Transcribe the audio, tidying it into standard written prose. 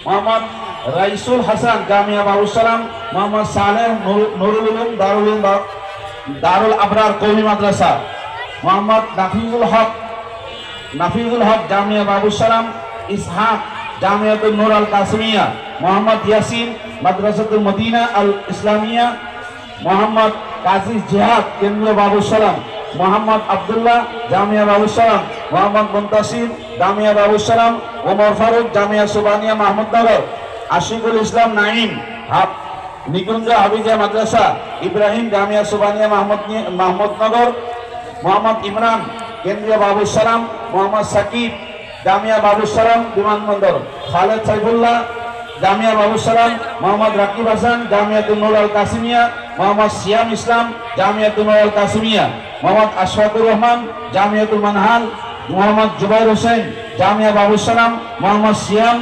মোহাম্মদ রাইসুল হাসান জামিয়া বাবুসালাম, মোহাম্মদ সালেহ নুরুল উলুম দারুল আবরার কওমি মাদ্রাসা, মোহাম্মদ নাফিজুল হক জামিয়া বাবুসালাম ইসহাক জামিয়াতুল নূর আল কাসিমিয়া, মোহাম্মদ ইয়াসিন মাদ্রাসাতুল Medina আল ইসলামিয়া, মোহাম্মদ কাজী জিহাদ কেন্দ্রীয় বাবুসালাম, মোহাম্মদ আব্দুল্লাহ জামিয়া বাবুসালাম, মোহাম্মদ মুনতাসির জামিয়া বাবুসালাম, ওমর ফারুক জামিয়া সুবানিয়া মাহমুদনগর, আশিকুল ইসলাম নাইম নিকুঞ্জ হাবিজিয়া মাদ্রাসা ইব্রাহিম জামিয়া সুবানিয়া মাহমুদনগর, মোহাম্মদ ইমরান কেন্দ্রীয় বাবুসালাম, মোহাম্মদ সাকিব জামিয়া বাবুসালাম বিমানবন্দর, খালেদ সাইফুল্লাহ জামিয়া বাবুসালাম, মোহাম্মদ রাকিব হাসান জামিয়াতুল নূর আল কাসিমিয়া, মোহাম্মদ সিয়াম ইসলাম জামিয়াতুল নূর আল কাসিমিয়া, মোহাম্মদ আশফাকুর রহমান জামিয়াতুল মানহাল, মোহাম্মদ জুবাইর হোসেন জামিয়া বাবুসালাম, মোহাম্মদ সিয়াম